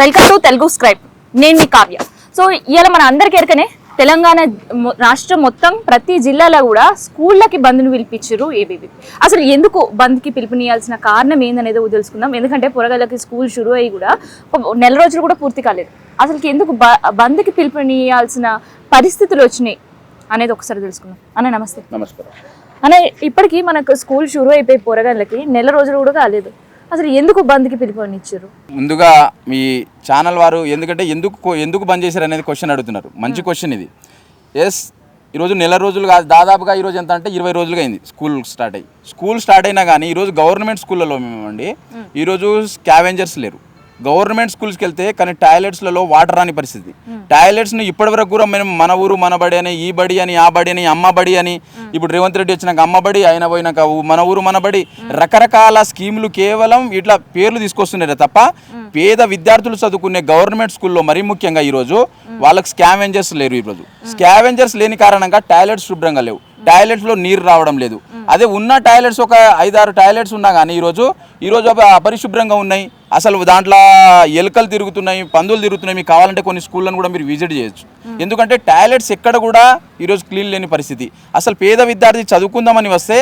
Welcome to Telugu scribe. నేను మీ Kavya. So ఇవాళ మన అందరికీ ఎరకనే తెలంగాణ రాష్ట్రం మొత్తం ప్రతి జిల్లాలో కూడా స్కూళ్ళకి బంద్ను పిలిపించారు ఏబీవీ. అసలు ఎందుకు బంద్కి పిలుపునియాల్సిన కారణం ఏందనేది తెలుసుకుందాం. ఎందుకంటే పొరగలకి స్కూల్ షురూ అయ్యి కూడా నెల రోజులు కూడా పూర్తి కాలేదు. అసలు ఎందుకు బంద్కి పిలుపునియాల్సిన పరిస్థితులు వచ్చినాయి అనేది ఒకసారి తెలుసుకుందాం. అన్న నమస్తే. నమస్కారం అన్న, ఇప్పటికీ మనకు స్కూల్ షురూ అయిపోయి పొరగలకి నెల రోజులు కూడా కాలేదు. అసలు ఎందుకు బంద్కి పిలుపునిచ్చారు? ముందుగా మీ ఛానల్ వారు ఎందుకు బంద్ చేశారు అనేది క్వశ్చన్ అడుగుతున్నారు. మంచి క్వశ్చన్ ఇది. ఎస్, ఈరోజు నెల రోజులు కాదు, దాదాపుగా ఈరోజు ఎంత అంటే 20 రోజులుగా అయింది స్కూల్ స్టార్ట్ అయినా కానీ ఈరోజు గవర్నమెంట్ స్కూళ్ళలో మేమండి ఈరోజు స్కావెంజర్స్ లేరు. గవర్నమెంట్ స్కూల్స్కి వెళ్తే కానీ టాయిలెట్స్లలో వాటర్ రాని పరిస్థితి. టాయిలెట్స్ని ఇప్పటి వరకు కూడా మేము మన ఊరు మన బడి అని, ఈ బడి అని, ఆ బడి అని, అమ్మ బడి అని, ఇప్పుడు రేవంత్ రెడ్డి వచ్చినాక అమ్మ బడి, ఆయన పోయినాక మన ఊరు మన బడి, రకరకాల స్కీములు కేవలం ఇట్లా పేర్లు తీసుకొస్తున్నారే తప్ప పేద విద్యార్థులు చదువుకునే గవర్నమెంట్ స్కూల్లో మరీ ముఖ్యంగా ఈరోజు వాళ్ళకి స్కావెంజర్స్ లేరు. ఈరోజు స్కావెంజర్స్ లేని కారణంగా టాయిలెట్స్ శుభ్రంగా లేవు, టాయిలెట్స్లో నీరు రావడం లేదు. అదే ఉన్న టాయిలెట్స్ ఒక 5-6 టాయిలెట్స్ ఉన్నా కానీ ఈరోజు అపరిశుభ్రంగా ఉన్నాయి. అసలు దాంట్లో ఎలుకలు తిరుగుతున్నాయి, పందులు తిరుగుతున్నాయి. మీకు కావాలంటే కొన్ని స్కూళ్ళను కూడా మీరు విజిట్ చేయొచ్చు. ఎందుకంటే టాయిలెట్స్ ఎక్కడ కూడా ఈరోజు క్లీన్ లేని పరిస్థితి. అసలు పేద విద్యార్థి చదువుకుందామని వస్తే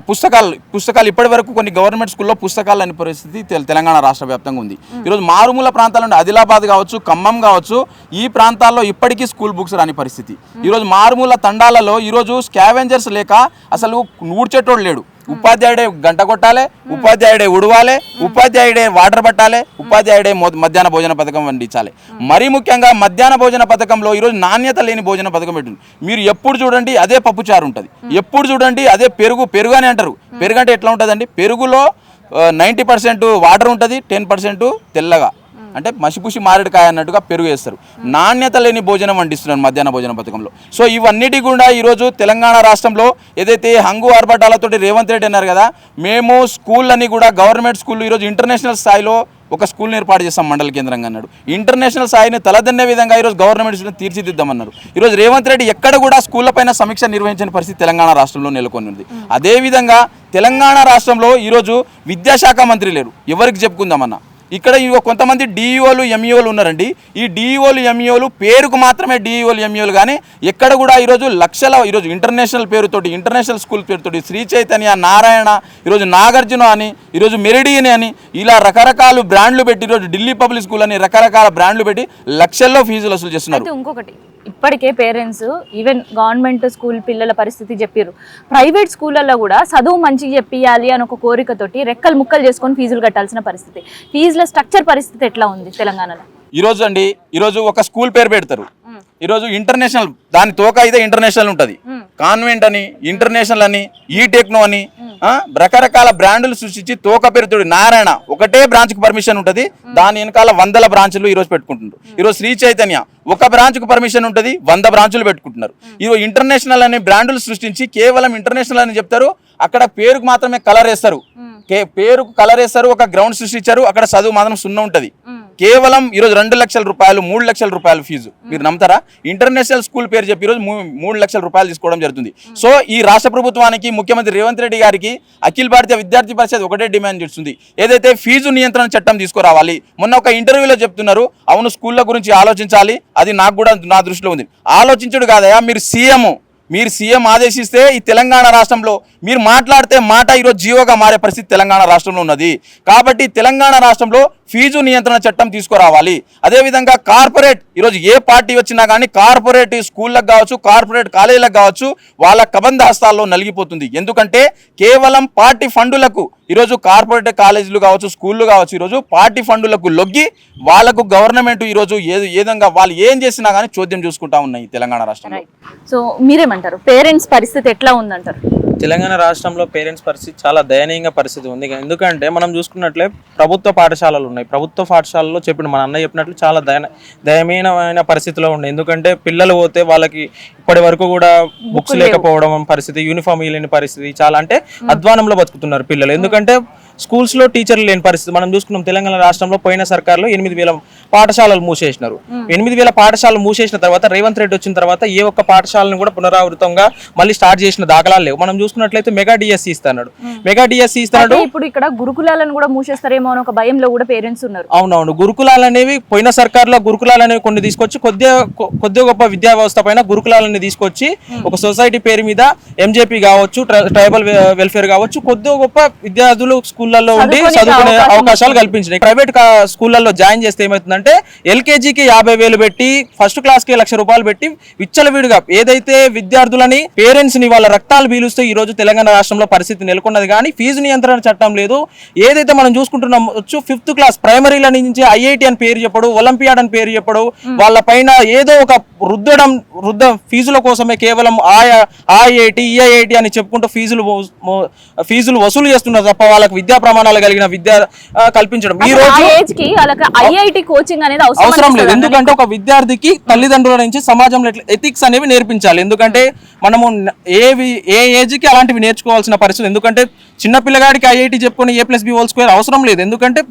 పుస్తకాలు ఇప్పటి వరకు కొన్ని గవర్నమెంట్ స్కూల్లో పుస్తకాలు అనే పరిస్థితి తెలంగాణ రాష్ట్ర వ్యాప్తంగా ఉంది. ఈరోజు మారుమూల ప్రాంతాల నుండి ఆదిలాబాద్ కావచ్చు, ఖమ్మం కావచ్చు, ఈ ప్రాంతాల్లో ఇప్పటికీ స్కూల్ బుక్స్ రాని పరిస్థితి. ఈరోజు మారుమూల తండాలలో ఈరోజు స్కావెంజర్స్ లేక అసలు ఊడ్చేటోడు లేడు. ఉపాధ్యాయుడే గంట కొట్టాలి, ఉపాధ్యాయుడే ఉడవాలి, ఉపాధ్యాయుడే వాటర్ పట్టాలి, ఉపాధ్యాయుడే మధ్యాహ్న భోజన పథకం వండించాలి. మరీ ముఖ్యంగా మధ్యాహ్న భోజన పథకంలో ఈరోజు నాణ్యత లేని భోజన పథకం పెట్టింది. మీరు ఎప్పుడు చూడండి అదే పప్పుచారు ఉంటుంది, ఎప్పుడు చూడండి అదే పెరుగు అని అంటారు. పెరుగు అంటే ఎట్లా ఉంటుందండి? పెరుగులో 90% వాటర్ ఉంటుంది, 10% తెల్లగా అంటే మసిపూసి మారేడుకాయ అన్నట్టుగా పెరుగు వేస్తారు. నాణ్యత లేని భోజనం వండిస్తున్నారు మధ్యాహ్న భోజన పథకంలో. సో ఇవన్నిటి కూడా ఈరోజు తెలంగాణ రాష్ట్రంలో ఏదైతే హంగు ఆర్భటాలతో రేవంత్ రెడ్డి అన్నారు కదా, మేము స్కూళ్ళని కూడా గవర్నమెంట్ స్కూళ్ళు ఈరోజు ఇంటర్నేషనల్ స్థాయిలో ఒక స్కూల్ని ఏర్పాటు చేస్తాం మండల కేంద్రంగా అన్నాడు. ఇంటర్నేషనల్ స్థాయిని తలదన్నే విధంగా ఈరోజు గవర్నమెంట్ స్కూల్ని తీర్చిదిద్దామన్నారు. ఈరోజు రేవంత్ రెడ్డి ఎక్కడ కూడా స్కూళ్ళపైన సమీక్ష నిర్వహించిన పరిస్థితి తెలంగాణ రాష్ట్రంలో నెలకొని ఉంది. అదేవిధంగా తెలంగాణ రాష్ట్రంలో ఈరోజు విద్యాశాఖ మంత్రి లేరు. ఎవరికి చెప్పుకుందామన్నా? ఇక్కడ కొంతమంది డిఈఓలు ఎంఈఓలు ఉన్నారండి. ఈ డిఈఓలు ఎంఈఓలు పేరుకు మాత్రమే డిఈఓలు ఎంఈఓలు, కానీ ఎక్కడ కూడా ఈరోజు ఈరోజు ఇంటర్నేషనల్ పేరుతోటి, ఇంటర్నేషనల్ స్కూల్ పేరుతోటి శ్రీ చైతన్య, నారాయణ, ఈరోజు నాగార్జున అని, ఈరోజు మెరిడియన్ అని ఇలా రకరకాల బ్రాండ్లు పెట్టి ఈరోజు ఢిల్లీ పబ్లిక్ స్కూల్ అని రకరకాల బ్రాండ్లు పెట్టి లక్షల్లో ఫీజులు వసూలు చేస్తున్నారు. ఇంకొకటి, ఇప్పటికే పేరెంట్స్ ఈవెన్ గవర్నమెంట్ స్కూల్ పిల్లల పరిస్థితి చెప్పారు, ప్రైవేట్ స్కూళ్ళల్లో కూడా చదువు మంచిగా చెప్పియాలి అని ఒక కోరికతోటి రెక్కలు ముక్కలు చేసుకొని ఫీజులు కట్టాల్సిన పరిస్థితి. ఫీజుల స్ట్రక్చర్ పరిస్థితి ఎట్లా ఉంది తెలంగాణలో? ఈరోజు ఒక స్కూల్ పేరు పెడతారు. ఈరోజు ఇంటర్నేషనల్, దాని తోక అయితే ఇంటర్నేషనల్ ఉంటుంది, కాన్వెంట్ అని, ఇంటర్నేషనల్ అని, ఈ టెక్నో అని రకరకాల బ్రాండ్లు సృష్టించి తోక పేరుతో నారాయణ ఒకటే బ్రాంచ్కి పర్మిషన్ ఉంటుంది, దాని వెనకాల 100 బ్రాంచ్లు ఈరోజు పెట్టుకుంటున్నారు. ఈరోజు శ్రీ చైతన్య ఒక బ్రాంచ్కు పర్మిషన్ ఉంటుంది, 100 బ్రాంచ్లు పెట్టుకుంటున్నారు. ఈరోజు ఇంటర్నేషనల్ అనే బ్రాండ్లు సృష్టించి కేవలం ఇంటర్నేషనల్ అని చెప్తారు, అక్కడ పేరుకు మాత్రమే కలర్ వేస్తారు, ఒక గ్రౌండ్ సృష్టించారు, అక్కడ చదువు మాత్రం 0 ఉంటుంది. కేవలం ఈరోజు 2 లక్షల రూపాయలు, 3 లక్షల రూపాయలు ఫీజు. మీరు నమ్ముతారా? ఇంటర్నేషనల్ స్కూల్ పేరు చెప్పి ఈరోజు 3 లక్షల రూపాయలు తీసుకోవడం జరుగుతుంది. సో ఈ రాష్ట్ర ప్రభుత్వానికి, ముఖ్యమంత్రి రేవంత్ రెడ్డి గారికి అఖిల భారతీయ విద్యార్థి పరిషత్ ఒకటే డిమాండ్ చేస్తుంది, ఏదైతే ఫీజు నియంత్రణ చట్టం తీసుకురావాలి. మొన్న ఒక ఇంటర్వ్యూలో చెప్తున్నారు, అవును స్కూళ్ళ గురించి ఆలోచించాలి, అది నాకు కూడా నా దృష్టిలో ఉంది. ఆలోచించుడు కాదయా, మీరు సీఎం ఆదేశిస్తే ఈ తెలంగాణ రాష్ట్రంలో మీరు మాట్లాడితే మాట ఈరోజు జీవోగా మారే పరిస్థితి తెలంగాణ రాష్ట్రంలో ఉన్నది. కాబట్టి తెలంగాణ రాష్ట్రంలో ఫీజు నియంత్రణ చట్టం తీసుకురావాలి. అదేవిధంగా కార్పొరేట్, ఈరోజు ఏ పార్టీ వచ్చినా కానీ కార్పొరేట్ స్కూళ్ళకు కావచ్చు, కార్పొరేట్ కాలేజీలకు కావచ్చు, వాళ్ళ కబంధ హస్తాల్లో నలిగిపోతుంది. ఎందుకంటే కేవలం పార్టీ ఫండులకు ఈరోజు కార్పొరేట్ కాలేజీలు కావచ్చు, స్కూళ్ళు కావచ్చు, ఈరోజు పార్టీ ఫండులకు లొగ్గి వాళ్ళకు గవర్నమెంట్ ఈరోజు ఏ విధంగా వాళ్ళు ఏం చేసినా కానీ చోద్యం చూసుకుంటా ఉన్నాయి తెలంగాణ రాష్ట్రంలో. సో మీరేమంటారు, పేరెంట్స్ పరిస్థితి ఎట్లా ఉందంటారు? తెలంగాణ రాష్ట్రంలో పేరెంట్స్ పరిస్థితి చాలా దయనీయంగా పరిస్థితి ఉంది. ఎందుకంటే మనం చూసుకున్నట్లే ప్రభుత్వ పాఠశాలలు ఉన్నాయి, ప్రభుత్వ పాఠశాలలో మన అన్నయ్య చెప్పినట్లు చాలా దయనీయమైన పరిస్థితిలో ఉన్నాయి. ఎందుకంటే పిల్లలు పోతే వాళ్ళకి ఇప్పటి వరకు కూడా బుక్స్ లేకపోవడం పరిస్థితి, యూనిఫామ్ లేని పరిస్థితి, చాలా అంటే అధ్వానంలో బతుకుతున్నారు పిల్లలు. ఎందుకంటే స్కూల్స్లో టీచర్లు లేని పరిస్థితి మనం చూసుకున్నాం. తెలంగాణ రాష్ట్రంలో పోయిన సర్కార్లో 8,000 పాఠశాలలు మూసేసినారు. 8,000 పాఠశాలలు మూసేసిన తర్వాత రేవంత్ రెడ్డి వచ్చిన తర్వాత ఏ ఒక్క పాఠశాలను కూడా పునరావృతంగా మళ్ళీ స్టార్ట్ చేసిన దాఖలాలు లేవు. మనం చూసుకున్నట్లయితే మెగా డిఎస్సి ఇస్తున్నాడు. ఇప్పుడు ఇక్కడ గురుకులాలను కూడా మూసేస్తారేమో అని ఒక భయంలో కూడా పేరెంట్స్ ఉన్నారు. అవునవును, గురుకులాలు అనేవి పోయిన సర్కార్లో గురుకులాలు అనేవి కొన్ని తీసుకొచ్చి కొద్దిగా గొప్ప విద్యా వ్యవస్థ పైన గురుకులాలని తీసుకొచ్చి ఒక సొసైటీ పేరు మీద ఎంజేపీ కావచ్చు, ట్రైబల్ వెల్ఫేర్ కావచ్చు, కొద్దిగా గొప్ప విద్యార్థులు స్కూళ్ళల్లో ఉండి చదువుకునే అవకాశాలు కల్పించినాయి. ప్రైవేట్ స్కూళ్ళల్లో జాయిన్ చేస్తే ఏమవుతుందంటే ఎల్కేజీకి 50,000 పెట్టి ఫస్ట్ క్లాస్ కి 1,00,000 రూపాయలు పెట్టి విచ్చలవిడిగా ఏదైతే విద్యార్థులని పేరెంట్స్ ని వాళ్ళ రక్తాలు పీలుస్తూ ఈ రోజు తెలంగాణ రాష్ట్రంలో పరిస్థితి నెలకొన్నది. కానీ ఫీజు నియంత్రణ చట్టం లేదు. ఏదైతే మనం చూసుకుంటున్నాం 5th క్లాస్ ప్రైమరీల నుంచి ఐఐటి అని పేరు చెప్పడు, ఒలింపియాడ్ అని పేరు చెప్పడు, వాళ్ళ పైన ఏదో ఒక వృద్ధ ఫీజుల కోసమే కేవలం ఐఐటి ఈఐఐటి అని చెప్పుకుంటూ ఫీజులు వసూలు చేస్తున్నారు తప్ప వాళ్ళకి విద్యా ప్రమాణాలు కలిగిన విద్య కల్పించడం ఈ రోజు ఐఐటి కోచింగ్ అనేది అవసరం లేదు. ఎందుకంటే ఒక విద్యార్థికి తల్లిదండ్రుల నుంచి సమాజంలో ఎథిక్స్ అనేవి నేర్పించాలి. ఎందుకంటే మనము ఏ ఏజ్కి అలాంటివి నేర్చుకోవాల్సిన పరిస్థితి. ఎందుకంటే చిన్న పిల్లగాడికి ఐఐటి చెప్పుకొని A+B² అవసరం లేదు. ఎందుకంటే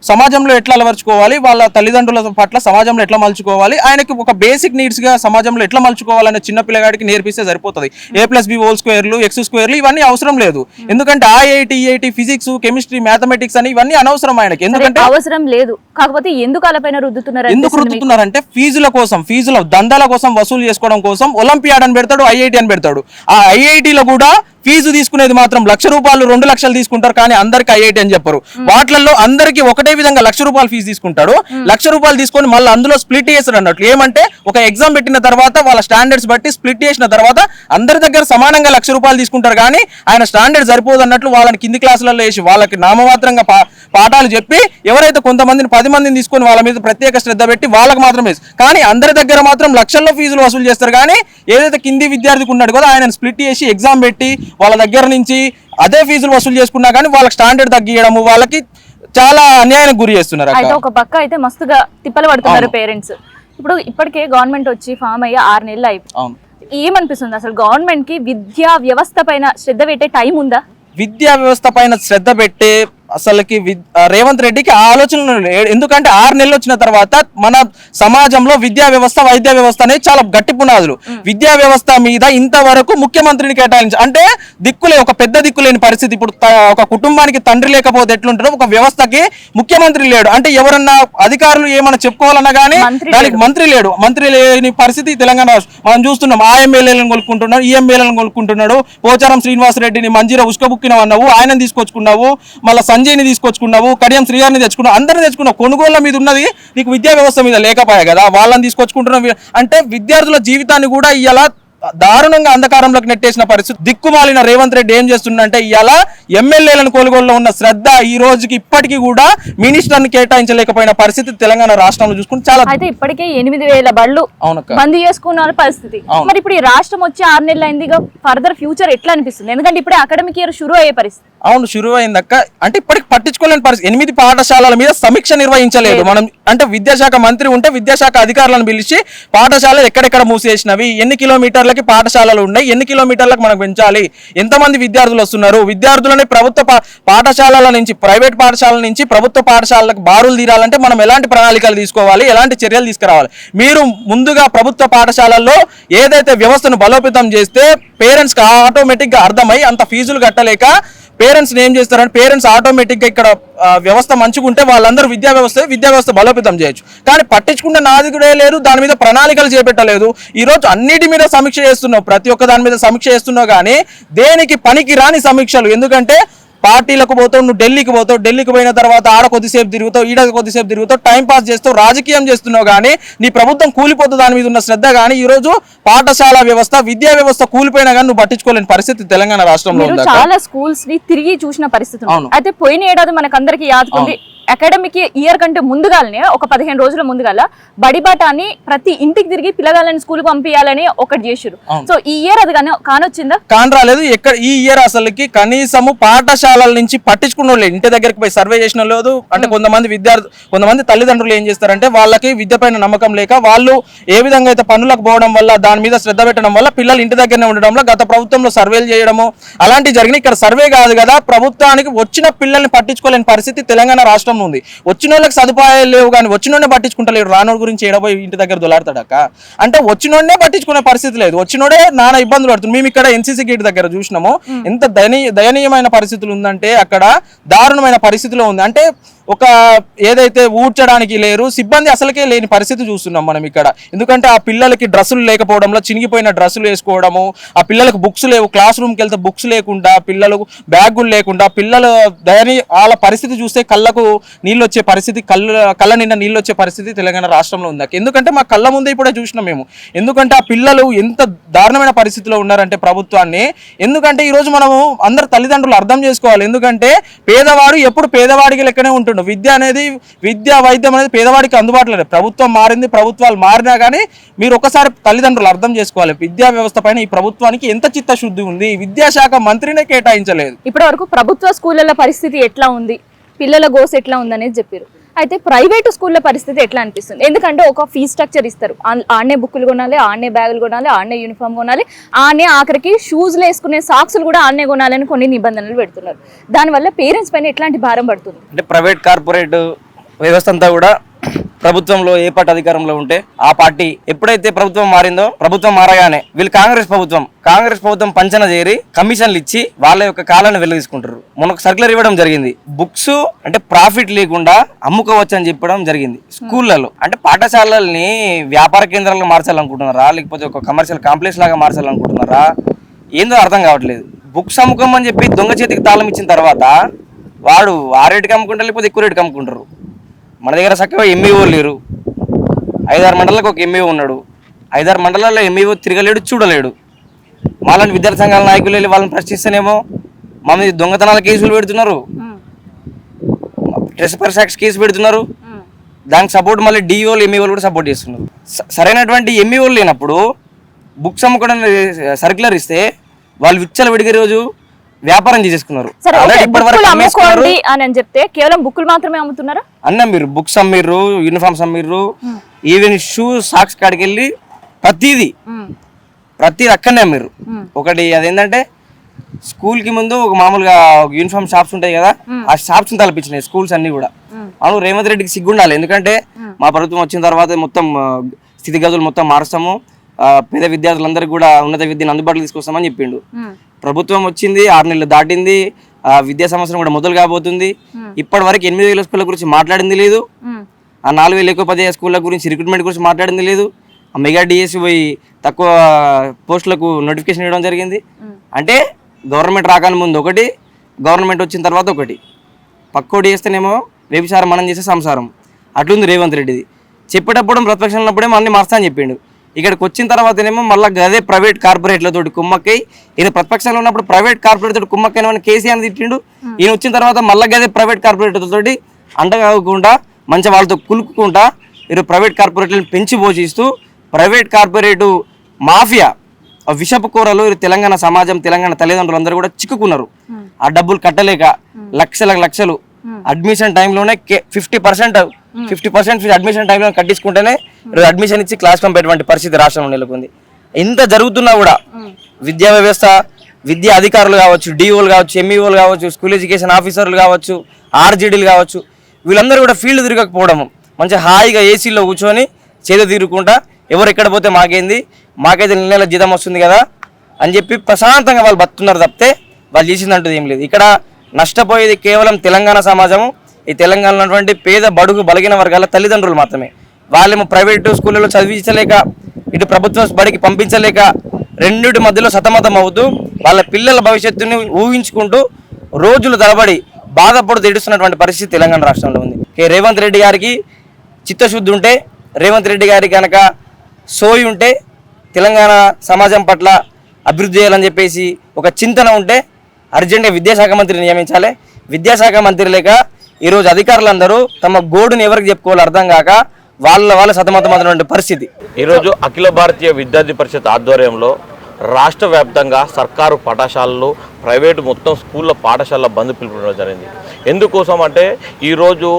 సమాజంలో ఎట్లా అలవర్చుకోవాలి, వాళ్ళ తల్లిదండ్రుల పట్ల సమాజంలో ఎట్లా మలుచుకోవాలి, ఆయనకి ఒక బేసిక్ నీడ్స్ గా సమాజంలో ఎట్లా మలుచుకోవాలనే చిన్న పిల్లగాడికి నేర్పిస్తే సరిపోతుంది. A+B² X² ఇవన్నీ అవసరం లేదు. ఎందుకంటే IIT EIT physics chemistry mathematics అని ఇవన్నీ అనవసరం ఆయనకి. ఎందుకంటే అవసరం లేదు. కాకపోతే ఎందుకు అలపైన రుద్దుతున్నారంటే ఫీజుల దందాల కోసం వసూలు చేసుకోవడం కోసం ఒలింపియాడ్ అని పెడతాడు, ఐఐటి అని పెడతాడు. ఆ ఐఐటీలో కూడా ఫీజు తీసుకునేది మాత్రం 1,00,000 రూపాయలు 2 లక్షలు తీసుకుంటారు. కానీ అందరికి ఐఐటి అని చెప్పరు. వాటిల్లో అందరికి ఒకటే విధంగా 1,00,000 రూపాయలు ఫీజు తీసుకుంటాడు. 1,00,000 రూపాయలు తీసుకొని మళ్ళీ అందులో స్ప్లిట్ చేస్తారు అన్నట్లు. ఏమంటే ఒక ఎగ్జామ్ పెట్టిన తర్వాత వాళ్ళ స్టాండర్డ్స్ బట్టి స్ప్లిట్ చేసిన తర్వాత అందరి దగ్గర సమానంగా 1,00,000 రూపాయలు తీసుకుంటారు. కానీ ఆయన స్టాండర్డ్ సరిపోదు అన్నట్లు వాళ్ళని కింది క్లాసులలో వేసి వాళ్ళకి నామమాత్రంగా పాఠాలు చెప్పి ఎవరైతే కొంతమందిని 10 మందిని తీసుకొని వాళ్ళ మీద ప్రత్యేక శ్రద్ధ పెట్టి వాళ్ళకి మాత్రం వేసి, కానీ అందరి దగ్గర మాత్రం లక్షల్లో ఫీజులు వసూలు చేస్తారు. కానీ ఏదైతే కింది విద్యార్థికి ఉన్నాడు కదా ఆయన స్ప్లిట్ చేసి ఎగ్జామ్ పెట్టి వాళ్ళ దగ్గర నుంచి అదే ఫీజులు వసూలు చేసుకున్నా కానీ వాళ్ళకి స్టాండర్డ్ తగ్గియడము వాళ్ళకి చాలా అన్యాయానికి గురి చేస్తున్నారు. అయితే ఒక పక్క అయితే మస్తుగా తిప్పలు పడుతున్నారు పేరెంట్స్. ఇప్పుడు ఇప్పటికే గవర్నమెంట్ వచ్చి ఫామ్ అయ్యి 6 నెలలు అయిపోయింది. ఏమనిపిస్తుంది అసలు గవర్నమెంట్ కి విద్యా వ్యవస్థ పైన శ్రద్ధ పెట్టే టైం ఉందా? విద్యా వ్యవస్థ పైన శ్రద్ధ పెట్టే అసలుకి రేవంత్ రెడ్డికి ఆలోచనలు. ఎందుకంటే 6 నెలలు వచ్చిన తర్వాత మన సమాజంలో విద్యా వ్యవస్థ వైద్య వ్యవస్థ అనేది చాలా గట్టి పునాదులు. విద్యా వ్యవస్థ మీద ఇంతవరకు ముఖ్యమంత్రిని కేటాయించి అంటే ఒక పెద్ద దిక్కులేని పరిస్థితి. ఇప్పుడు ఒక కుటుంబానికి తండ్రి లేకపోతే ఎట్లుంటారో ఒక వ్యవస్థకి ముఖ్యమంత్రి లేడు. అంటే ఎవరన్నా అధికారులు ఏమన్నా చెప్పుకోవాలన్నా కానీ దానికి మంత్రి లేడు. మంత్రి లేని పరిస్థితి తెలంగాణ మనం చూస్తున్నాం. ఆ ఎమ్మెల్యేలను కొనుక్కుంటున్నాడు, ఈ ఎమ్మెల్యేలను కొనుక్కుంటున్నాడు. పోచారం శ్రీనివాసరెడ్డిని మంజీరా ఉసుకబుక్కినవన్నావు, ఆయన తీసుకొచ్చుకున్నావు. మళ్ళీ సంజయ్ని తీసుకొచ్చుకున్నావు, కడియం శ్రీగారిని తెచ్చుకున్నావు, అందరిని తెచ్చుకున్నావు. కొనుగోళ్ల మీద ఉన్నది నీకు విద్యా వ్యవస్థ మీద లేకపోయా కదా, వాళ్ళని తీసుకొచ్చుకుంటున్నావు. అంటే విద్యార్థుల జీవితాన్ని కూడా ఇలా దారుణంగా అంధకారంలోకి నెట్టేసిన పరిస్థితి. దిక్కుమాలిన రేవంత్ రెడ్డి ఏం చేస్తుందంటే ఇలా ఎమ్మెల్యేలను కొనుగోలులో ఉన్న శ్రద్ధ ఈ రోజుకి ఇప్పటికీ కూడా మినిస్టర్ని కేటాయించలేకపోయిన పరిస్థితి తెలంగాణ రాష్ట్రంలో చూసుకుంటే చాలా. అయితే ఇప్పటికే 8,000 బళ్ళు బంద్ చేసుకున్న పరిస్థితి. మరి ఇప్పుడు ఈ రాష్ట్రం వచ్చి 6 నెలలు అయింది. ఫర్దర్ ఫ్యూచర్ ఎట్లా అనిపిస్తుంది? ఎందుకంటే ఇప్పుడే అకాడమిక్ ఇయర్ షురూ అయ్యే పరిస్థితి. అవును, షురూ అయిందక్క. అంటే ఇప్పటికి పట్టించుకోలేని పరిస్థితి. 8 పాఠశాలల మీద సమీక్ష నిర్వహించలేదు. మనం అంటే విద్యాశాఖ మంత్రి ఉంటే విద్యాశాఖ అధికారులను పిలిచి పాఠశాలలు ఎక్కడెక్కడ మూసేసినవి, ఎన్ని కిలోమీటర్లకి పాఠశాలలు ఉన్నాయి, ఎన్ని కిలోమీటర్లకు మనకు పెంచాలి, ఎంతమంది విద్యార్థులు వస్తున్నారు, విద్యార్థులని ప్రభుత్వ పాఠశాలల నుంచి ప్రైవేట్ పాఠశాలల నుంచి ప్రభుత్వ పాఠశాలలకు బారులు తీరాలంటే మనం ఎలాంటి ప్రణాళికలు తీసుకోవాలి, ఎలాంటి చర్యలు తీసుకురావాలి. మీరు ముందుగా ప్రభుత్వ పాఠశాలల్లో ఏదైతే వ్యవస్థను బలోపేతం చేస్తే పేరెంట్స్కి ఆటోమేటిక్గా అర్థమై అంత ఫీజులు కట్టలేక పేరెంట్స్ ఏం చేస్తారంటే పేరెంట్స్ ఆటోమేటిక్గా ఇక్కడ వ్యవస్థ మంచుకుంటే వాళ్ళందరూ విద్యా వ్యవస్థ బలోపేతం చేయొచ్చు. కానీ పట్టించుకుంటే నాది కూడా లేదు, దాని మీద ప్రణాళికలు చేపట్టలేదు. ఈరోజు అన్నిటి మీద సమీక్ష చేస్తున్నావు, ప్రతి ఒక్క దాని మీద సమీక్ష చేస్తున్నావు, కానీ దేనికి పనికి రాని సమీక్షలు. ఎందుకంటే పార్టీలకు పోతావు, నువ్వు ఢిల్లీకి పోతావు, ఢిల్లీకి పోయిన తర్వాత ఆడ కొద్దిసేపు తిరుగుతావు, ఈడ కొద్దిసేపు తిరుగుతావు, టైం పాస్ చేస్తావు, రాజకీయం చేస్తున్నావు. కానీ నీ ప్రభుత్వం కూలిపోతుంది దాని మీద ఉన్న శ్రద్ధ. కానీ ఈ రోజు పాఠశాల వ్యవస్థ విద్యా వ్యవస్థ కూలిపోయినా కానీ నువ్వు పట్టించుకోలేని పరిస్థితి తెలంగాణ రాష్ట్రంలో ఉంది. చాలా స్కూల్స్ ని తిరిగి చూసిన పరిస్థితి. అయితే పోయిన ఏడాది మనకందరికి యాదుకుంది, అకాడమిక్ ఇయర్ కంటే ముందుగానే ఒక 15 రోజుల ముందుగాల బడిబాటాన్ని ప్రతి ఇంటికి తిరిగి పిల్లగాళ్ళని స్కూల్ పంపించాలని ఒకటి చేసారు. సో ఈ ఇయర్ అది కానొచ్చిందా? కాని రాలేదు. ఈ ఇయర్ అసలుకి కనీసము పాఠశాలల నుంచి పట్టించుకున్న ఇంటి దగ్గరికి పోయి సర్వే చేసిన లేదు. అంటే కొంతమంది తల్లిదండ్రులు ఏం చేస్తారంటే వాళ్ళకి విద్య పైన నమ్మకం లేక వాళ్ళు ఏ విధంగా అయితే పనులకు పోవడం వల్ల దాని మీద శ్రద్ధ పెట్టడం వల్ల పిల్లలు ఇంటి దగ్గరనే ఉండడంలో గత ప్రభుత్వంలో సర్వేలు చేయడము అలాంటివి జరిగినాయి. ఇక్కడ సర్వే కాదు కదా, ప్రభుత్వానికి వచ్చిన పిల్లల్ని పట్టించుకోలేని పరిస్థితి తెలంగాణ రాష్ట్రంలో రాష్ట్రంలో ఉంది. వచ్చిన వాళ్ళకి సదుపాయాలు లేవు కానీ వచ్చినోడే పట్టించుకుంటలేడు, రానోడి గురించి ఏడబోయి ఇంటి దగ్గర దొలాడతాడక్క. అంటే వచ్చినోడే పట్టించుకునే పరిస్థితి లేదు, వచ్చినోడే నానా ఇబ్బందులు పడుతుంది. మేము ఇక్కడ ఎన్సీసీ గేట్ దగ్గర చూసినాము, ఎంత దయనీయమైన పరిస్థితులు ఉందంటే అక్కడ దారుణమైన పరిస్థితిలో ఉంది. అంటే ఒక ఏదైతే ఊడ్చడానికి లేరు సిబ్బంది అసలుకే లేని పరిస్థితి చూస్తున్నాం మనం ఇక్కడ. ఎందుకంటే ఆ పిల్లలకి డ్రెస్సులు లేకపోవడంలో చినిగిపోయిన డ్రెస్సులు వేసుకోవడము, ఆ పిల్లలకు బుక్స్ లేవు, క్లాస్ రూమ్కి వెళ్తే బుక్స్ లేకుండా, పిల్లలకు బ్యాగులు లేకుండా, పిల్లల వాళ్ళ పరిస్థితి చూస్తే కళ్ళకు నీళ్ళు వచ్చే పరిస్థితి, కళ్ళ నిండా నీళ్ళు వచ్చే పరిస్థితి తెలంగాణ రాష్ట్రంలో ఉంది. ఎందుకంటే మా కళ్ళ ముందే ఇప్పుడే చూసినాం మేము. ఎందుకంటే ఆ పిల్లలు ఎంత దారుణమైన పరిస్థితిలో ఉన్నారంటే ప్రభుత్వాన్ని. ఎందుకంటే ఈరోజు మనము అందరు తల్లిదండ్రులు అర్థం చేసుకోవాలి. ఎందుకంటే పేదవాడు ఎప్పుడు పేదవాడికి లెక్కనే ఉంటుండు. విద్య వైద్యం అనేది పేదవాడికి అందుబాటులో లేదు. ప్రభుత్వం మారింది, ప్రభుత్వాలు మారినా కానీ మీరు ఒకసారి తల్లిదండ్రులు అర్థం చేసుకోవాలి విద్యా వ్యవస్థ పైన ఈ ప్రభుత్వానికి ఎంత చిత్తశుద్ధి ఉంది. విద్యాశాఖ మంత్రినే కేటాయించలేదు. ఇప్పటి వరకు ప్రభుత్వ స్కూళ్ళ పరిస్థితి ఎట్లా ఉంది, పిల్లల గోస్ ఎట్లా ఉంది అనేది చెప్పారు. అయితే ప్రైవేటు స్కూళ్ళ పరిస్థితి ఎట్లా అనిపిస్తుంది? ఎందుకంటే ఒక ఫీ స్ట్రక్చర్ ఇస్తారు, ఆడనే బుక్కులు కొనాలి, ఆడనే బ్యాగులు కొనాలి, ఆడనే యూనిఫామ్ కొనాలి, ఆడనే ఆఖరికి షూస్లు వేసుకునే సాక్స్లు కూడా ఆడనే కొనాలని కొన్ని నిబంధనలు పెడుతున్నారు. దానివల్ల పేరెంట్స్ పైన ఎట్లాంటి భారం పడుతుంది? అంటే ప్రైవేట్ కార్పొరేట్ వ్యవస్థ అంతా కూడా ప్రభుత్వంలో ఏ పార్టీ అధికారంలో ఉంటే ఆ పార్టీ ఎప్పుడైతే ప్రభుత్వం మారిందో, ప్రభుత్వం మారగానే వీళ్ళు కాంగ్రెస్ ప్రభుత్వం పంచన చేరి కమిషన్లు ఇచ్చి వాళ్ళ యొక్క కాలాన్ని వెళ్ళదీసుకుంటారు. మొన్న సర్క్యులర్ ఇవ్వడం జరిగింది, బుక్స్ అంటే ప్రాఫిట్ లేకుండా అమ్ముకోవచ్చు అని చెప్పడం జరిగింది స్కూళ్ళలో. అంటే పాఠశాలల్ని వ్యాపార కేంద్రాలుగా మార్చాలనుకుంటున్నారా, లేకపోతే ఒక కమర్షియల్ కాంప్లెక్స్ లాగా మార్చాలనుకుంటున్నారా, ఏందో అర్థం కావట్లేదు. బుక్స్ అమ్ముకోమని చెప్పి దొంగ చేతికి తాళం ఇచ్చిన తర్వాత వాడు ఆ రేటుకి అమ్ముకుంటారు, లేకపోతే ఎక్కువ రేటుకి అమ్ముకుంటారు. మన దగ్గర చక్కగా ఎంఈఓ లేరు, 5-6 మండలాలకు ఒక ఎంఈఓ ఉన్నాడు, 5-6 మండలాల్లో ఎంఈఓ తిరగలేడు, చూడలేడు. మాలాంటి విద్యార్థి సంఘాల నాయకులు వెళ్ళి వాళ్ళని ప్రశ్నిస్తేనేమో మా మీద దొంగతనాల కేసులు పెడుతున్నారు, ట్రెస్పాస్ యాక్ట్ కేసు పెడుతున్నారు. దానికి సపోర్ట్ మళ్ళీ డిఓలు ఎంఈఓలు కూడా సపోర్ట్ చేస్తున్నారు. సరైనటువంటి ఎంఈఓలు లేనప్పుడు బుక్స్ అమ్ముకోవడానికి సర్క్యులర్ ఇస్తే వాళ్ళు విచ్చలవిడిగే రోజు వ్యాపారం చేసేసుకున్నారు. అని చెప్తే కేవలం బుక్కులు మాత్రమే అమ్ముతున్నారా అన్న? మీరు బుక్స్ అమ్మిర్రు, యూనిఫామ్స్ అమ్మిర్రు, ఈవెన్ షూస్ సాక్స్ కాడికి వెళ్ళి ప్రతిదీ అక్కడనే అమ్మిర్రు. ఒకటి అదేంటంటే స్కూల్ కి ముందు ఒక మామూలుగా యూనిఫామ్ షాప్స్ ఉంటాయి కదా, ఆ షాప్స్ తలపించినాయి స్కూల్స్ అన్ని కూడా. అవును, రేవంత్ రెడ్డికి సిగ్గుండాలి. ఎందుకంటే మా ప్రభుత్వం వచ్చిన తర్వాత మొత్తం స్థితిగతులు మొత్తం మారుస్తాము, పేద విద్యార్థులందరికీ కూడా ఉన్నత విద్యను అందుబాటులో తీసుకొస్తామని చెప్పిండు. ప్రభుత్వం వచ్చింది, 6 నెలలు దాటింది, విద్యా సంవత్సరం కూడా మొదలు కాబోతుంది. ఇప్పటి వరకు 8,000 స్కూళ్ళ గురించి మాట్లాడింది లేదు, ఆ 4,000 ఉపాధ్యాయ స్కూళ్ళ గురించి రిక్రూట్మెంట్ గురించి మాట్లాడింది లేదు, ఆ మెగా డిఎస్సి పోయి తక్కువ పోస్టులకు నోటిఫికేషన్ ఇవ్వడం జరిగింది. అంటే గవర్నమెంట్ రాకని ముందు ఒకటి, గవర్నమెంట్ వచ్చిన తర్వాత ఒకటి. పక్కోటి చేస్తేనేమో వ్యభిచారం మనం చేసే సంసారం అట్లుంది రేవంత్ రెడ్డిది. చెప్పేటప్పుడు ప్రతిపక్షంలో ఉన్నప్పుడేమో అన్ని మార్చా అని చెప్పిండు, ఇక్కడికి వచ్చిన తర్వాతనేమో మళ్ళీ అదే ప్రైవేట్ కార్పొరేట్లతోటి కుమ్మక్కై, ఈయన ప్రతిపక్షంలో ఉన్నప్పుడు ప్రైవేట్ కార్పొరేట్ తోటి కుమ్మక్కైన కేసీఆర్ తిట్టిండు. ఈయన వచ్చిన తర్వాత మళ్ళీ అదే ప్రైవేట్ కార్పొరేట్లతోటి అండగాకుండా మంచి వాళ్ళతో కులుక్కుంటా ఈరోజు ప్రైవేట్ కార్పొరేట్లను పెంచి పోషిస్తూ ప్రైవేట్ కార్పొరేటు మాఫియా విషపు కూరలు తెలంగాణ సమాజం, తెలంగాణ తల్లిదండ్రులు అందరూ కూడా చిక్కుకున్నారు. ఆ డబ్బులు కట్టలేక లక్షలు అడ్మిషన్ టైంలోనే 50% అడ్మిషన్ టైంలో కట్టించుకుంటేనే అడ్మిషన్ ఇచ్చి క్లాస్ పంపేటువంటి పరిస్థితి రాష్ట్రంలో నెలకొంది. ఇంత జరుగుతున్నా కూడా విద్యా వ్యవస్థ, విద్యా అధికారులు కావచ్చు, డిఓలు కావచ్చు, ఎంఈఓలు కావచ్చు, స్కూల్ ఎడ్యుకేషన్ ఆఫీసర్లు కావచ్చు, ఆర్జీడీలు కావచ్చు, వీళ్ళందరూ కూడా ఫీల్డ్ తిరగకపోవడము, మంచిగా హాయిగా ఏసీలో కూర్చొని చేదు తీరుకుంటా ఎవరు ఎక్కడ పోతే మాకేంది, మాకైతే నెల జీతం వస్తుంది కదా అని చెప్పి ప్రశాంతంగా వాళ్ళు బతుకున్నారు తప్పితే వాళ్ళు చేసిందంటూ ఏం లేదు. ఇక్కడ నష్టపోయేది కేవలం తెలంగాణ సమాజము, ఈ తెలంగాణలో ఉన్నటువంటి పేద బడుగు బలిగిన వర్గాల తల్లిదండ్రులు మాత్రమే. వాళ్ళేమో ప్రైవేటు స్కూళ్ళలో చదివించలేక, ఇటు ప్రభుత్వ బడికి పంపించలేక, రెండింటి మధ్యలో సతమతం అవుతూ వాళ్ళ పిల్లల భవిష్యత్తుని ఊహించుకుంటూ రోజులు తరబడి బాధపడుతూ ఏడుస్తున్నటువంటి పరిస్థితి తెలంగాణ రాష్ట్రంలో ఉంది. రేవంత్ రెడ్డి గారికి చిత్తశుద్ధి ఉంటే, రేవంత్ రెడ్డి గారి కనుక సోయి ఉంటే, తెలంగాణ సమాజం పట్ల అభివృద్ధి చేయాలని చెప్పేసి ఒక చింతన ఉంటే అర్జెంట్గా విద్యాశాఖ మంత్రిని నియమించాలి. విద్యాశాఖ మంత్రి లేక ఈరోజు అధికారులందరూ తమ గోడుని ఎవరికి చెప్పుకోవాలో అర్థం కాక వాళ్ళ సతమతమైనటువంటి పరిస్థితి. ఈరోజు అఖిల భారతీయ విద్యార్థి పరిషత్ ఆధ్వర్యంలో రాష్ట్ర వ్యాప్తంగా సర్కారు పాఠశాలలు, ప్రైవేటు మొత్తం స్కూళ్ళ పాఠశాలల బంద్ పిలుపునడం జరిగింది. ఎందుకోసం అంటే ఈరోజు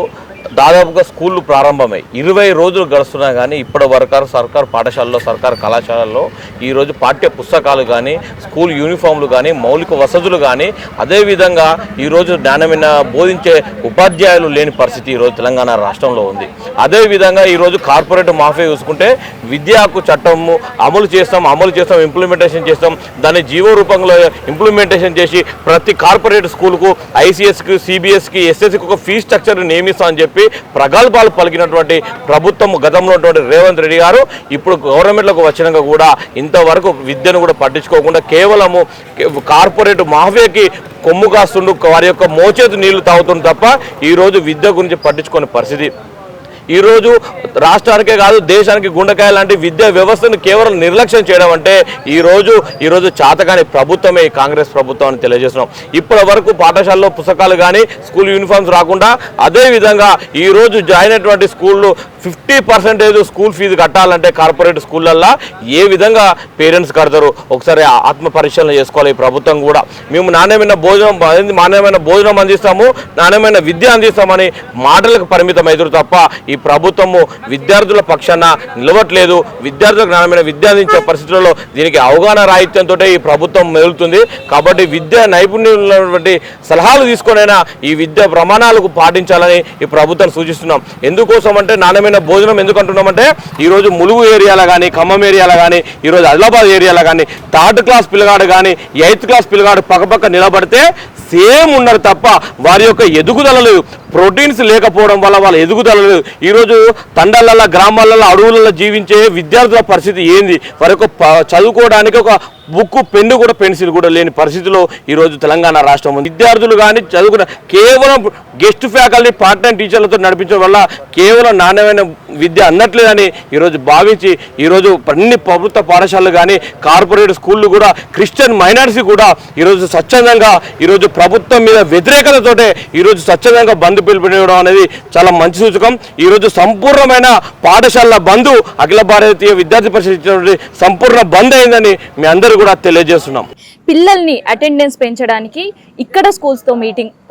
దాదాపుగా స్కూళ్ళు ప్రారంభమై 20 రోజులు గడుస్తున్నా కానీ ఇప్పటి వరకు సర్కారు పాఠశాలలో సర్కారు కళాశాలల్లో ఈరోజు పాఠ్య పుస్తకాలు కానీ స్కూల్ యూనిఫామ్లు కానీ మౌలిక వసతులు కానీ అదేవిధంగా ఈరోజు జ్ఞానమైన బోధించే ఉపాధ్యాయులు లేని పరిస్థితి ఈరోజు తెలంగాణ రాష్ట్రంలో ఉంది. అదేవిధంగా ఈరోజు కార్పొరేట్ మాఫియా చూసుకుంటే విద్యా హక్కు చట్టము అమలు చేస్తాం ఇంప్లిమెంటేషన్ చేస్తాం, దాన్ని జీవో రూపంలో ఇంప్లిమెంటేషన్ చేసి ప్రతి కార్పొరేట్ స్కూల్కు ఐసీఎస్కి సిబిఎస్కి ఎస్ఎస్సికి ఒక ఫీ స్ట్రక్చర్ నియమిస్తామని చెప్పి ప్రగల్భాలు పలికినటువంటి ప్రభుత్వం గతంలో ఉన్నటువంటి రేవంత్ రెడ్డి గారు ఇప్పుడు గవర్నమెంట్లోకి వచ్చినాక కూడా ఇంతవరకు విద్యను కూడా పట్టించుకోకుండా కేవలము కార్పొరేట్ మాఫియాకి కొమ్ము కాస్తుండు, వారి యొక్క మోచేతు నీళ్లు తాగుతుంది తప్ప ఈరోజు విద్య గురించి పట్టించుకునే పరిస్థితి. ఈరోజు రాష్ట్రానికే కాదు దేశానికి గుండెకాయ లాంటి విద్యా వ్యవస్థను కేవలం నిర్లక్ష్యం చేయడం అంటే ఈరోజు చాతకాని ప్రభుత్వమే కాంగ్రెస్ ప్రభుత్వం అని తెలియజేస్తున్నాం. ఇప్పటి వరకు పాఠశాలలో పుస్తకాలు కానీ స్కూల్ యూనిఫామ్స్ రాకుండా, అదేవిధంగా ఈరోజు జాయిన్ అయినటువంటి స్కూళ్ళు 50% స్కూల్ ఫీజు కట్టాలంటే కార్పొరేట్ స్కూళ్ళల్లో ఏ విధంగా పేరెంట్స్ కడతారు? ఒకసారి ఆత్మ పరిశీలన చేసుకోవాలి ఈ ప్రభుత్వం కూడా. మేము నాణ్యమైన భోజనం అందిస్తాము, నాణ్యమైన విద్య అందిస్తామని మాటలకు పరిమితం అవుతారు తప్ప ఈ ప్రభుత్వము విద్యార్థుల పక్షాన నిలవట్లేదు. విద్యార్థులకు నాణ్యమైన విద్య అందించే పరిస్థితుల్లో దీనికి అవగాహన రాహిత్యంతో ఈ ప్రభుత్వం మెదులుతుంది. కాబట్టి విద్యా నైపుణ్యులైనటువంటి సలహాలు తీసుకొనైనా ఈ విద్యా ప్రమాణాలకు పాటించాలని ఈ ప్రభుత్వాన్ని సూచిస్తున్నాం. ఎందుకోసం అంటే నాణ్యమైన భోజనం ఎందుకు అంటున్నామంటే ఈరోజు ములుగు ఏరియాలో కానీ ఖమ్మం ఏరియాలో కానీ ఈరోజు ఆదిలాబాద్ ఏరియాలో కానీ 3rd క్లాస్ పిల్లగాడు కానీ 8th క్లాస్ పిల్లగాడు పక్కపక్క నిలబడితే సేమ్ ఉన్నారు తప్ప వారి యొక్క ఎదుగుదల లేదు. ప్రోటీన్స్ లేకపోవడం వల్ల వాళ్ళ ఎదుగుదల లేదు. ఈరోజు తండాలలో గ్రామాలలో అడవులలో జీవించే విద్యార్థుల పరిస్థితి ఏంది? వారి యొక్క చదువుకోవడానికి ఒక బుక్ పెన్ను కూడా పెన్సిల్ కూడా లేని పరిస్థితిలో ఈరోజు తెలంగాణ రాష్ట్రం ఉంది. విద్యార్థులు కానీ చదువుకున్న కేవలం గెస్ట్ ఫ్యాకల్టీ పార్ట్ టైం టీచర్లతో నడిపించడం వల్ల కేవలం నాణ్యమైన విద్య అందట్లేదని ఈరోజు భావించి ఈరోజు అన్ని ప్రభుత్వ పాఠశాలలు కానీ కార్పొరేట్ స్కూళ్ళు కూడా క్రిస్టియన్ మైనారిటీ కూడా ఈరోజు స్వచ్ఛందంగా ఈరోజు ప్రభుత్వం మీద వ్యతిరేకతతోటే ఈరోజు స్వచ్ఛందంగా బంద్ పిలుపునివ్వడం అనేది చాలా మంచి సూచకం. ఈరోజు సంపూర్ణమైన పాఠశాలల బంద్ అఖిల భారతీయ విద్యార్థి పరిషత్ ఇచ్చినటువంటి సంపూర్ణ బంద్ అయిందని మీ అందరూ కూడా తెలియజేస్తున్నాం. పిల్లల్ని అటెండెన్స్ పెంచడానికి ఇక్కడ స్కూల్స్తో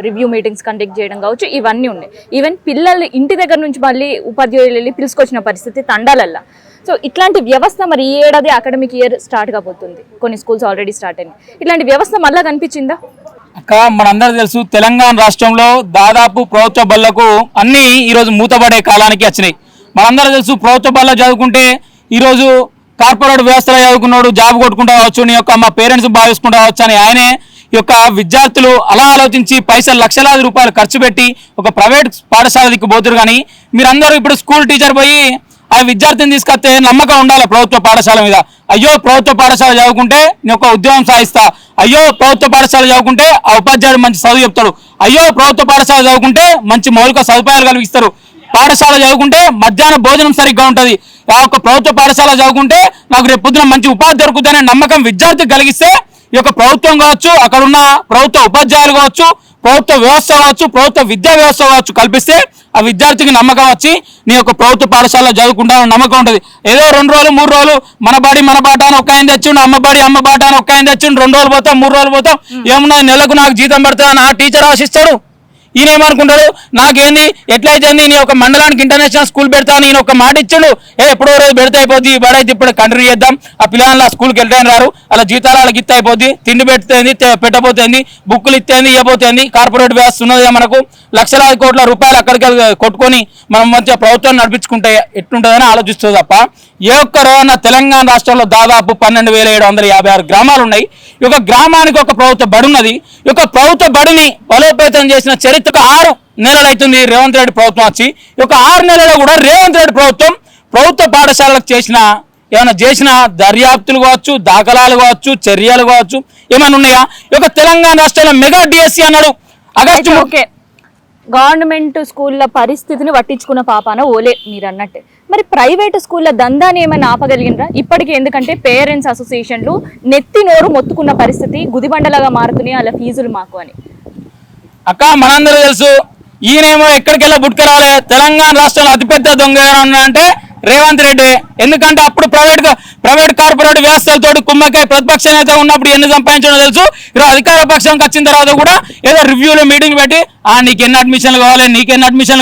రివ్యూ మీటింగ్స్ కండక్ట్ చేయడం కావచ్చు, ఇవన్నీ ఉన్నాయి. ఈవెన్ పిల్లల్ని ఇంటి దగ్గర నుంచి మళ్ళీ ఉపాధ్యాయులు వెళ్ళి పిలుచుకొచ్చిన పరిస్థితి తండాలల్లో. సో ఇట్లాంటి వ్యవస్థ మరి ఈ ఏడాది అకాడమిక్ ఇయర్ స్టార్ట్ కాబోతుంది, కొన్ని స్కూల్స్ ఆల్రెడీ స్టార్ట్ అయినాయి. ఇట్లాంటి వ్యవస్థ మళ్ళీ కనిపించిందా? అక్క మనందరూ తెలుసు తెలంగాణ రాష్ట్రంలో దాదాపు ప్రభుత్వ బళ్ళకు అన్నీ ఈరోజు మూతపడే కాలానికి వచ్చినాయి. మనందరూ తెలుసు ప్రభుత్వ బళ్ళ చదువుకుంటే ఈరోజు కార్పొరేట్ వ్యవస్థలో చదువుకున్నాడు జాబ్ కొట్టుకుంటా కావచ్చు, నీ యొక్క మా పేరెంట్స్ భావించుకుంటా కావచ్చు అని ఆయనే ఈ యొక్క విద్యార్థులు అలా ఆలోచించి పైసలు లక్షలాది రూపాయలు ఖర్చు పెట్టి ఒక ప్రైవేట్ పాఠశాల దిక్కు పోతురు. కానీ మీరందరూ ఇప్పుడు స్కూల్ టీచర్ పోయి ఆ విద్యార్థిని తీసుకొస్తే నమ్మకం ఉండాలి ప్రభుత్వ పాఠశాల మీద. అయ్యో ప్రభుత్వ పాఠశాల చదువుకుంటే నేను ఒక ఉద్యోగం సాధిస్తా, అయ్యో ప్రభుత్వ పాఠశాల చదువుకుంటే ఆ ఉపాధ్యాయుడు మంచి చదువు చెప్తాడు, అయ్యో ప్రభుత్వ పాఠశాల చదువుకుంటే మంచి మౌలిక సదుపాయాలు కలిగిస్తారు, పాఠశాల చదువుకుంటే మధ్యాహ్నం భోజనం సరిగ్గా ఉంటుంది, ఆ యొక్క ప్రభుత్వ పాఠశాల చదువుకుంటే నాకు రేపు పొద్దున మంచి ఉపాధి దొరుకుతుందనే నమ్మకం విద్యార్థికి కలిగిస్తే ఈ యొక్క ప్రభుత్వం కావచ్చు, అక్కడ ఉన్న ప్రభుత్వ ఉపాధ్యాయులు కావచ్చు, ప్రభుత్వ వ్యవస్థ కావచ్చు, ప్రభుత్వ విద్యా వ్యవస్థ కావచ్చు కల్పిస్తే ఆ విద్యార్థికి నమ్మకం వచ్చి నీ యొక్క ప్రభుత్వ పాఠశాలలో చదువుకుంటానని నమ్మకం ఉంటుంది. ఏదో 2 రోజులు 3 రోజులు మన బాట అని ఒక్క ఆయన తెచ్చిండు, అమ్మ బాట అని ఒక్క ఆయన తెచ్చిండు, 2 రోజులు పోతాం 3 రోజులు పోతాం, ఏమున్నది నెలకు నాకు జీతం పడుతుందని ఆ టీచర్ ఆశిస్తాడు. ఈయన ఏమనుకుంటాడు, నాకేంది ఎట్లయితే నీ ఒక మండలానికి ఇంటర్నేషనల్ స్కూల్ పెడతాను ఈయన ఒక మాట ఇచ్చాడు, ఎప్పుడో రోజు పెడితే అయిపోద్ది, బడైతే ఇప్పుడు కంటిన్యూ చేద్దాం, ఆ పిల్లలు ఆ స్కూల్కి వెళ్తాను రారు, అలా జీతాలు వాళ్ళకి ఇస్తే అయిపోద్ది, తిండి పెడితేంది పెట్టబోతుంది, బుక్కులు ఇస్తేంది ఇవ్వబోతుంది, కార్పొరేట్ వ్యవస్థ ఉన్నది మనకు లక్షలాది కోట్ల రూపాయలు అక్కడికి కొట్టుకొని మనం మధ్య ప్రభుత్వం నడిపించుకుంటే ఎట్లుంటుందని ఆలోచిస్తుంది తప్ప ఏ ఒక్క రోజున తెలంగాణ రాష్ట్రంలో దాదాపు 12,756 గ్రామాలు ఉన్నాయి. ఈ యొక్క గ్రామానికి ఒక ప్రభుత్వ బడి ఉన్నది. ఈ యొక్క ప్రభుత్వ బడిని బలోపేతం చేసిన చరిత్ర 6 నెలలు అవుతుంది రేవంత్ రెడ్డి ప్రభుత్వం వచ్చి. ఈ యొక్క 6 నెలల్లో కూడా రేవంత్ రెడ్డి ప్రభుత్వం ప్రభుత్వ పాఠశాలకు ఏమైనా చేసిన దర్యాప్తులు కావచ్చు, దాఖలాలు కావచ్చు, చర్యలు కావచ్చు ఏమైనా ఉన్నాయా? ఈ యొక్క తెలంగాణ రాష్ట్రంలో మెగా డిఎస్సి అన్నాడు ఆగస్టు. ఓకే, గవర్నమెంట్ స్కూళ్ళ పరిస్థితిని పట్టించుకున్న పాపాన ఓలే మీరు అన్నట్టే. మరి ప్రైవేట్ స్కూళ్ళ దందాన్ని ఏమైనా ఆపగలిగినరా ఇప్పటికీ? ఎందుకంటే పేరెంట్స్ అసోసియేషన్లు నెత్తి నోరు మొత్తుకున్న పరిస్థితి, గుదిబండలాగా మారుతున్నాయి అలా ఫీజులు మాకు అని. అక్క మనందరూ తెలుసు, ఈయనేమో ఎక్కడికెళ్ళా బుట్క రాలే, తెలంగాణ రాష్ట్రంలో అతిపెద్ద దొంగ అంటే రేవంత్ రెడ్డి. ఎందుకంటే అప్పుడు ప్రైవేట్ కార్పొరేట్ వ్యవస్థలతో కుమ్మకాయ ప్రతిపక్ష నేత ఉన్నప్పుడు ఎన్ని సంపాదించడం తెలుసు. ఈరోజు అధికార పక్షంకి వచ్చిన తర్వాత కూడా ఏదో రివ్యూలో మీటింగ్ పెట్టి నీకు ఎన్ని అడ్మిషన్లు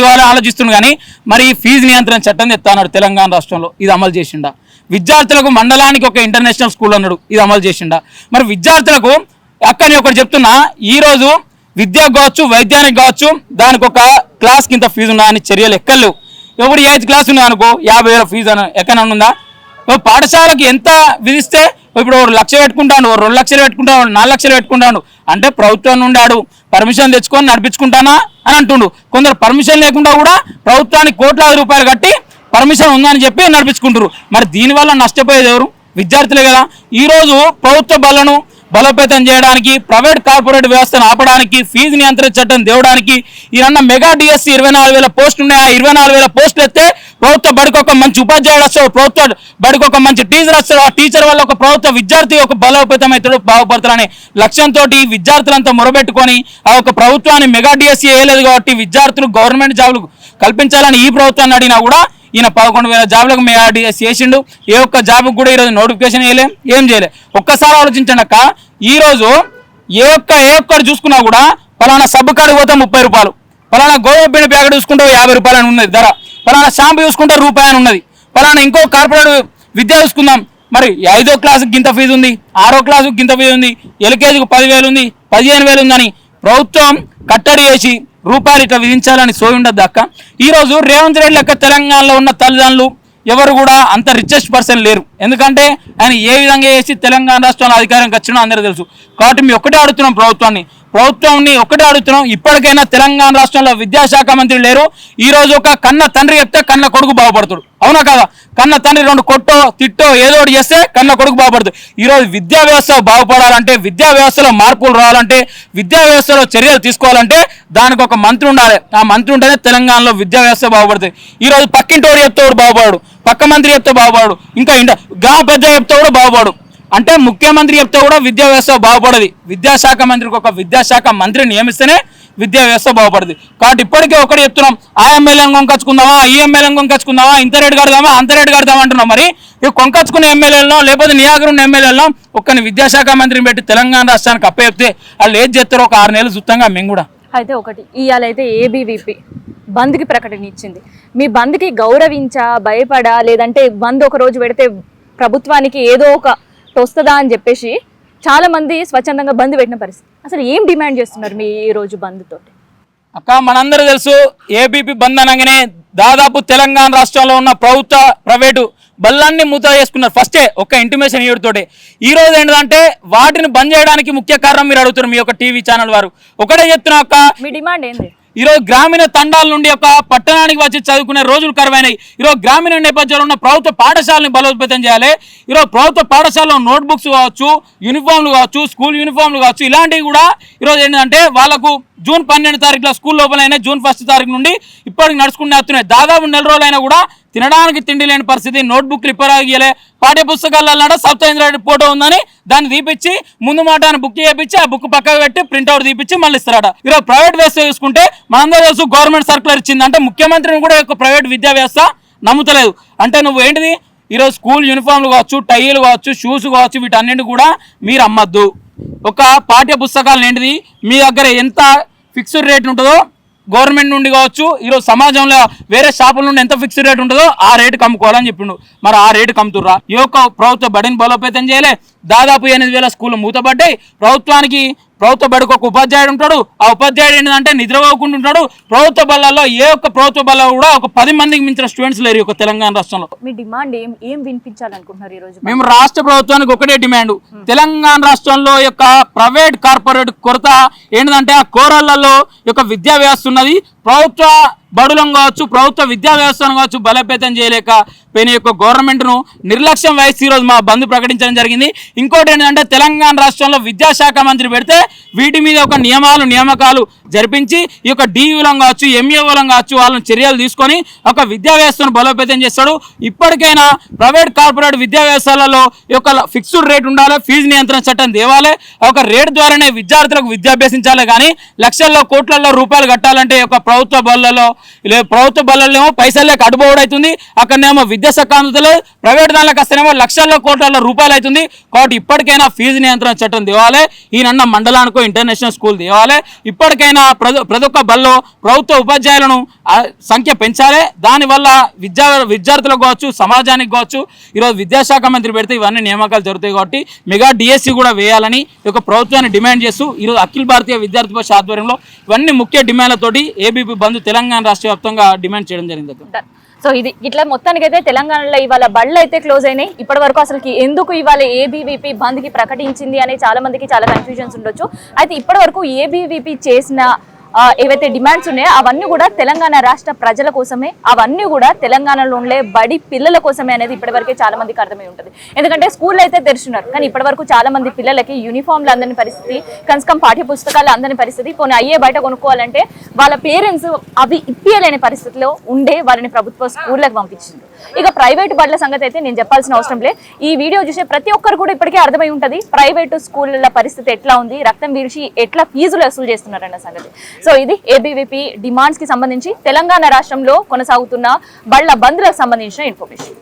కావాలి ఆలోచిస్తుంది. కానీ మరి ఫీజు నియంత్రణ చట్టం తెస్తాడు తెలంగాణ రాష్ట్రంలో, ఇది అమలు చేసిండా? విద్యార్థులకు మండలానికి ఒక ఇంటర్నేషనల్ స్కూల్ అన్నాడు, ఇది అమలు చేసిండా? మరి విద్యార్థులకు అక్కని ఒకటి చెప్తున్నా, ఈరోజు విద్యకు కావచ్చు వైద్యానికి కావచ్చు దానికి ఒక క్లాస్కి ఇంత ఫీజు ఉన్నా అని చర్యలు ఎక్కలేవు. ఇప్పుడు 8th క్లాస్ ఉన్నా అనుకో 50,000 ఫీజు అని ఎక్కడ ఉందా? పాఠశాలకి ఎంత విధిస్తే ఇప్పుడు 1 లక్ష పెట్టుకుంటాడు, 2 లక్షలు పెట్టుకుంటాడు, 4 లక్షలు పెట్టుకుంటాడు. అంటే ప్రభుత్వం నుండి ఆడు పర్మిషన్ తెచ్చుకొని నడిపించుకుంటానా అని అంటుండు. కొందరు పర్మిషన్ లేకుండా కూడా ప్రభుత్వానికి కోట్లాది రూపాయలు కట్టి పర్మిషన్ ఉందని చెప్పి నడిపించుకుంటారు. మరి దీనివల్ల నష్టపోయేది ఎవరు? విద్యార్థులే కదా. ఈరోజు ప్రభుత్వ బలను బలోపేతం చేయడానికి, ప్రైవేట్ కార్పొరేట్ వ్యవస్థను ఆపడానికి, ఫీజు నియంత్రణ చట్టం తేవడానికి ఈయన మెగా డిఎస్సి 24,000 పోస్టులు ఉన్నాయి. ఆ 24,000 పోస్టులు ఎత్తే ప్రభుత్వ బడికి ఒక మంచి ఉపాధ్యాయుడు వస్తాడు, ప్రభుత్వ బడికి ఒక మంచి టీచర్ వస్తాడు. ఆ టీచర్ వల్ల ఒక ప్రభుత్వ విద్యార్థి ఒక బలోపేతం అవుతాడు, బాగుపడతాడనే లక్ష్యంతో విద్యార్థులంతా మొరబెట్టుకొని ఆ ఒక ప్రభుత్వాన్ని మెగా డిఎస్సి వేయలేదు కాబట్టి విద్యార్థులు గవర్నమెంట్ జాబులు కల్పించాలని ఈ ప్రభుత్వాన్ని అడిగినా కూడా ఈయన 11,000 జాబులకు మెగా డిఎస్సి వేసిండు. ఏ ఒక్క జాబుకు కూడా ఈరోజు నోటిఫికేషన్ వేయలేం, ఏం చేయలే. ఒక్కసారి ఆలోచించండి అక్క, ఈరోజు ఏ ఒక్కటి చూసుకున్నా కూడా పలానా సబ్బు కాడికి పోతే 30 రూపాయలు, పలానా గోధుమ పిండి ప్యాకెట్ చూసుకుంటే 50 రూపాయలు అని ఉన్నది ధర, పలానా షాంపూ చూసుకుంటే రూపాయి అని ఉన్నది, పలానా ఇంకో కార్పొరేట్ విద్య చూసుకుందాం మరి 5వ క్లాసుకి గింత ఫీజు ఉంది, 6వ క్లాసుకి గింత ఫీజు ఉంది, ఎల్కేజీకి 10,000 ఉంది, 15,000 ఉందని ప్రభుత్వం కట్టడి చేసి రూపాయలు ఇట్లా విధించాలని సోయి ఉండద్దు అక్క. ఈరోజు రేవంత్ రెడ్డి లెక్క తెలంగాణలో ఉన్న తల్లిదండ్రులు ఎవరు కూడా అంత రిచెస్ట్ పర్సన్ లేరు. ఎందుకంటే ఆయన ఏ విధంగా చేసి తెలంగాణ రాష్ట్రంలో అధికారంకి వచ్చినా అందరూ తెలుసు. కాబట్టి మేము ఒకటే అడుగుతున్నాం ప్రభుత్వాన్ని ఒకటే అడుగుతున్నాం, ఇప్పటికైనా తెలంగాణ రాష్ట్రంలో విద్యాశాఖ మంత్రి లేరు. ఈరోజు ఒక కన్న తండ్రి చెప్తే కన్న కొడుకు బాగుపడతాడు, అవునా కదా? కన్న తండ్రి 2 కొట్టో తిట్టో ఏదో ఒకటి చేస్తే కన్న కొడుకు బాగుపడతాడు. ఈరోజు విద్యా వ్యవస్థ బాగుపడాలంటే, విద్యా వ్యవస్థలో మార్పులు రావాలంటే, విద్యా వ్యవస్థలో చర్యలు తీసుకోవాలంటే దానికి ఒక మంత్రి ఉండాలి. ఆ మంత్రి ఉంటేనే తెలంగాణలో విద్యా వ్యవస్థ బాగుపడుతుంది. ఈరోజు పక్కింటోడు చెప్తే కూడా బాగుపడు, పక్క మంత్రి చెప్తే బాగుపడు, ఇంకా గ్రామ పెద్ద చెప్తే కూడా బాగుపడు. అంటే ముఖ్యమంత్రి చెప్తే కూడా విద్యా వ్యవస్థ బాగుపడదు. విద్యాశాఖ మంత్రికి ఒక విద్యాశాఖ మంత్రిని నియమిస్తేనే విద్యా వ్యవస్థ బాగుపడుతుంది. కాబట్టి ఇప్పటికే ఒకటి చెప్తున్నాం, ఆ ఎమ్మెల్యేని కొనుకొచ్చుకుందామా, ఈ ఎమ్మెల్యేని కొనుకొచ్చుకుందామా, ఇంత రేటు కడదామా, అంత రేటు కడదామా అంటున్నాం. మరి ఇవి కొనుకొచ్చుకునే ఎమ్మెల్యేలను లేకపోతే నియాగరున్న ఎమ్మెల్యేలను ఒక్కని విద్యాశాఖ మంత్రిని పెట్టి తెలంగాణ రాష్ట్రానికి అప్పచెప్తే వాళ్ళు ఏది చేస్తారో ఒక 6 నెలలు చూస్తాంగా మేము కూడా. అయితే ఒకటి ఇవాళైతే ఏబీవీపీ బంద్కి ప్రకటన ఇచ్చింది. మీ బంద్కి గౌరవించా, భయపడా, లేదంటే బంద్ ఒక రోజు పెడితే ప్రభుత్వానికి ఏదో ఒక వస్తుందా అని చెప్పేసి చాలా మంది స్వచ్ఛందంగా బంద్ పెట్టిన పరిస్థితి. అసలు ఏం డిమాండ్ చేస్తున్నారు మీ ఈ రోజు బంద్ తోటి? అక్క మనందరూ తెలుసు, ఏబీపీ బంద్ అనగానే దాదాపు తెలంగాణ రాష్ట్రంలో ఉన్న ప్రభుత్వ ప్రైవేటు బళ్ళన్నీ మూత చేసుకున్నారు. ఫస్టే ఒక ఇంటిమేషన్ ఇవ్వడంతోటి. ఈ రోజు ఏంటంటే వాటిని బంద్ చేయడానికి ముఖ్య కారణం మీరు అడుగుతున్నారు మీ యొక్క టీవీ ఛానల్ వారు. ఒకటే చెప్తున్నా అక్క, మీ డిమాండ్ ఏంది? ఈరోజు గ్రామీణ తండాల నుండి ఒక పట్టణానికి వచ్చి చదువుకునే రోజులు కరువైనాయి. ఈరోజు గ్రామీణ నేపథ్యంలో ఉన్న ప్రభుత్వ పాఠశాలని బలోపేతం చేయాలి. ఈరోజు ప్రభుత్వ పాఠశాలలో నోట్బుక్స్ కావచ్చు, యూనిఫామ్లు కావచ్చు, స్కూల్ యూనిఫామ్లు కావచ్చు, ఇలాంటివి కూడా ఈరోజు ఏంటంటే వాళ్ళకు జూన్ 12 తారీఖులో స్కూల్ లోపలైనా జూన్ 1 తారీఖు నుండి ఇప్పటికి నడుచుకుంటూ వస్తున్నాయి. దాదాపు 4 రోజులైనా కూడా తినడానికి తిండి లేని పరిస్థితి. నోట్బుక్లు ఇప్పరాగియలే, పాఠ్య పుస్తకాలలో సప్తేంద్ర ఫోటో ఉందని దాన్ని తీపిచ్చి ముందు మాట బుక్ చేయించి ఆ బుక్ పక్కకు పెట్టి ప్రింట్అవుట్ తీపిచ్చి మళ్ళీ ఇస్తారట. ఈరోజు ప్రైవేట్ వ్యవస్థ చూసుకుంటే మనందరూ తెలుసు, గవర్నమెంట్ సర్కులర్ ఇచ్చింది అంటే ముఖ్యమంత్రిని కూడా ప్రైవేట్ విద్యా వ్యవస్థ నమ్ముతలేదు. అంటే నువ్వు ఏంటిది, ఈరోజు స్కూల్ యూనిఫామ్లు కావచ్చు, టైలు కావచ్చు, షూస్ కావచ్చు, వీటన్నింటి కూడా మీరు అమ్మద్దు. ఒక పాఠ్య పుస్తకాలు ఏంటిది మీ దగ్గర ఎంత ఫిక్స్డ్ రేట్ ఉంటుందో గవర్నమెంట్ నుండి కావచ్చు, ఈరోజు సమాజంలో వేరే షాపుల నుండి ఎంత ఫిక్స్డ్ రేట్ ఉంటుందో ఆ రేటుకి అమ్ముకోవాలని చెప్పిండు. మరి ఆ రేటుకి అమ్ముతుర్రా? ఈ యొక్క ప్రభుత్వ బడిని బలోపేతం చేయలే. దాదాపు 8,000 స్కూళ్ళు మూతపడ్డాయి. ప్రభుత్వ బడికి ఒక ఉపాధ్యాయుడు ఉంటాడు. ఆ ఉపాధ్యాయుడు ఏంటంటే నిద్రపోకుండా ఉంటాడు. ప్రభుత్వ బళ్ళల్లో ఏ ఒక్క ప్రభుత్వ బళ్ళ కూడా ఒక 10 మందికి మించిన స్టూడెంట్స్ లేరు ఒక తెలంగాణ రాష్ట్రంలో. మీ డిమాండ్ ఏం వినిపించాలనుకుంటున్నారు ఈ రోజు? మేము రాష్ట్ర ప్రభుత్వానికి ఒకటే డిమాండ్, తెలంగాణ రాష్ట్రంలో యొక్క ప్రైవేట్ కార్పొరేట్ కొరత ఏంటంటే ఆ కోరళ్లలో యొక్క విద్యా వ్యవస్థ ఉన్నది. ప్రభుత్వ బడులను కావచ్చు, ప్రభుత్వ విద్యా వ్యవస్థను కావచ్చు బలోపేతం చేయలేక పోయిన యొక్క గవర్నమెంట్ను నిర్లక్ష్యం వహించి ఈరోజు మా బంద్ ప్రకటించడం జరిగింది. ఇంకోటి ఏంటంటే తెలంగాణ రాష్ట్రంలో విద్యాశాఖ మంత్రి పెడితే వీటి మీద ఒక నియామకాలు జరిపించి ఈ యొక్క డియూలను కావచ్చు, ఎంఏఓలను కావచ్చు వాళ్ళని చర్యలు తీసుకొని ఒక విద్యా వ్యవస్థను బలోపేతం చేస్తాడు. ఇప్పటికైనా ప్రైవేట్ కార్పొరేట్ విద్యా వ్యవస్థలలో ఈ యొక్క ఫిక్స్డ్ రేట్ ఉండాలి, ఫీజు నియంత్రణ చట్టం తేవాలి. ఒక రేట్ ద్వారానే విద్యార్థులకు విద్య అభ్యసించాలి. కానీ లక్షల్లో కోట్లలో రూపాయలు కట్టాలంటే ఒక ప్రభుత్వ బళ్ళలో ప్రభుత్వ బళ్ళలో పైసలు లేక అడుబోడు అవుతుంది, అక్కడనేమో విద్యాశాఖ అందుతలేదు, ప్రైవేట్ దానిలోకి వస్తేనేమో లక్షల్లో కోట్ల రూపాయలు అవుతుంది. కాబట్టి ఇప్పటికైనా ఫీజు నియంత్రణ చట్టం తేవాలి, ఈయనన్న మండలానికో ఇంటర్నేషనల్ స్కూల్ తేవాలి. ఇప్పటికైనా ప్రతి ఒక్క బల్లో ప్రభుత్వ ఉపాధ్యాయులను సంఖ్య పెంచాలి. దానివల్ల విద్యార్థులకు కావచ్చు, సమాజానికి కావచ్చు. ఈరోజు విద్యాశాఖ మంత్రి పెడితే ఇవన్నీ నియామకాలు జరుగుతాయి కాబట్టి మెగా డిఎస్సి కూడా వేయాలని ఈ యొక్క ప్రభుత్వాన్ని డిమాండ్ చేస్తూ ఈరోజు అఖిల భారతీయ విద్యార్థి పరిషత్ ఆధ్వర్యంలో ఇవన్నీ ముఖ్య డిమాండ్లతోటి ఏబీపీ బంద్ తెలంగాణ రాష్ట్ర వ్యాప్తంగా డిమాండ్ చేయడం జరిగింది. సో ఇది ఇట్లా మొత్తానికి అయితే తెలంగాణలో ఇవాళ బళ్ళు అయితే క్లోజ్ అయినాయి. ఇప్పటి వరకు అసలు ఎందుకు ఇవాళ ఏబీవీపీ బంద్ కి ప్రకటించింది అని చాలా మందికి చాలా కన్ఫ్యూజన్స్ ఉండొచ్చు. అయితే ఇప్పటి వరకు ఏబీవీపీ చేసిన ఏవైతే డిమాండ్స్ ఉన్నాయో అవన్నీ కూడా తెలంగాణ రాష్ట్ర ప్రజల కోసమే, అవన్నీ కూడా తెలంగాణలో ఉండే బడి పిల్లల కోసమే అనేది ఇప్పటివరకే చాలా మందికి అర్థమై ఉంటుంది. ఎందుకంటే స్కూల్ అయితే తెరుచున్నారు, కానీ ఇప్పటివరకు చాలా మంది పిల్లలకి యూనిఫామ్లు అందని పరిస్థితి, కనీసం పాఠ్య పుస్తకాలు అందని పరిస్థితి, కొన్ని అయ్యే బయట కొనుక్కోవాలంటే వాళ్ళ పేరెంట్స్ అవి ఇప్పియలేని పరిస్థితిలో ఉండే వాళ్ళని ప్రభుత్వ స్కూళ్ళకి పంపించింది. ఇక ప్రైవేట్ బడుల సంగతి అయితే నేను చెప్పాల్సిన అవసరం లేదు. ఈ వీడియో చూసే ప్రతి ఒక్కరు కూడా ఇప్పటికే అర్థమై ఉంటుంది ప్రైవేటు స్కూళ్ళ పరిస్థితి ఎట్లా ఉంది, రక్తం వీల్చి ఎట్లా ఫీజులు వసూలు చేస్తున్నారన్న సంగతి. సో ఇది ఏబీవీపీ డిమాండ్స్ కి సంబంధించి తెలంగాణ రాష్ట్రంలో కొనసాగుతున్న బళ్ళ బంద్లకు సంబంధించిన ఇన్ఫర్మేషన్.